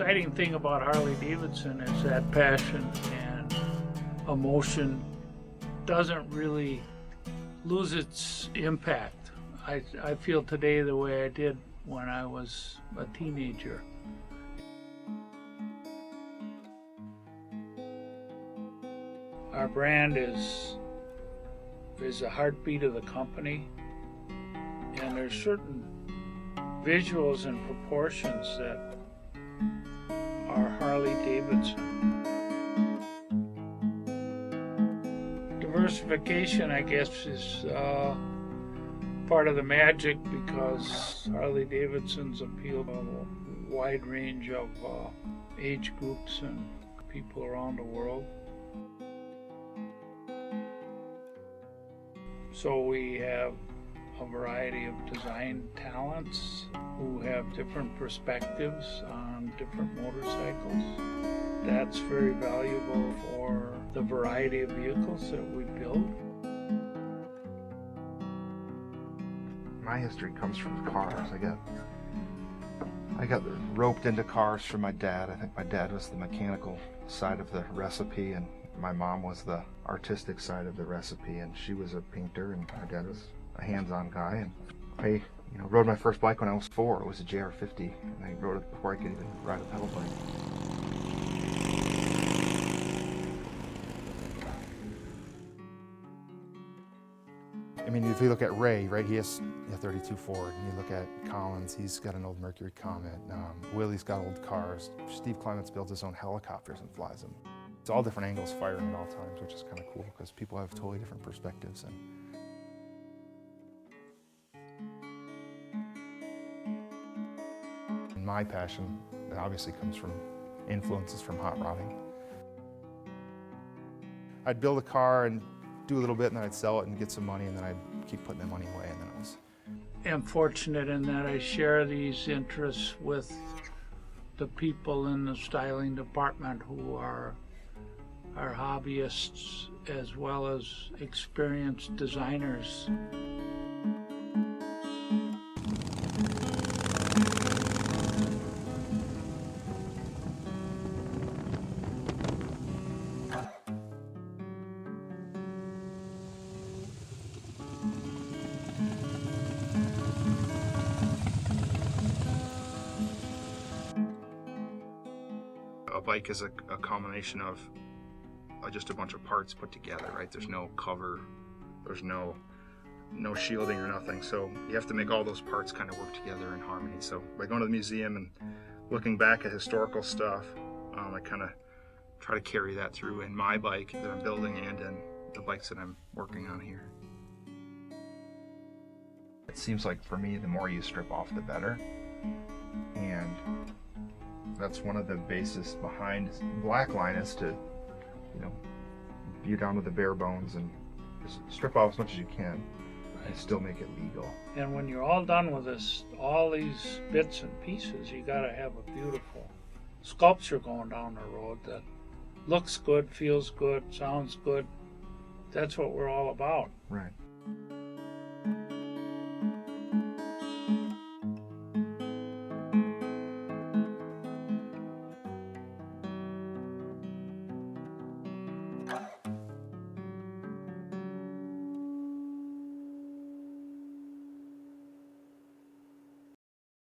The exciting thing about Harley-Davidson is that passion and emotion doesn't really lose its impact. I feel today the way I did when I was a teenager. Our brand is the heartbeat of the company, and there's certain visuals and proportions that are Harley-Davidson. Diversification, I guess, is part of the magic, because Harley-Davidson's appeal to a wide range of age groups and people around the world. So we have a variety of design talents who have different perspectives on different motorcycles. That's very valuable for the variety of vehicles that we build. My history comes from cars. I got roped into cars from my dad. I think my dad was the mechanical side of the recipe, and my mom was the artistic side of the recipe, and she was a painter, and my dad was a hands-on guy. And I rode my first bike when I was 4. It was a JR50, and I rode it before I could even ride a pedal bike. I mean, if you look at Ray, right, he has a 32 Ford. And you look at Collins, he's got an old Mercury Comet. Willie's got old cars. Steve Clements builds his own helicopters and flies them. It's all different angles firing at all times, which is kind of cool because people have totally different perspectives. And my passion, it obviously comes from influences from hot rodding. I'd build a car and do a little bit, and then I'd sell it and get some money, and then I'd keep putting the money away, and then it was... I'm fortunate in that I share these interests with the people in the styling department who are hobbyists as well as experienced designers. A bike is a combination of just a bunch of parts put together, right? There's no cover, there's no shielding or nothing, so you have to make all those parts kind of work together in harmony. So by going to the museum and looking back at historical stuff, I kind of try to carry that through in my bike that I'm building and in the bikes that I'm working on here. It seems like for me, the more you strip off, the better, and that's one of the bases behind Blackline, is to, view down to the bare bones and just strip off as much as you can and still make it legal. And when you're all done with this, all these bits and pieces, you gotta have a beautiful sculpture going down the road that looks good, feels good, sounds good. That's what we're all about. Right.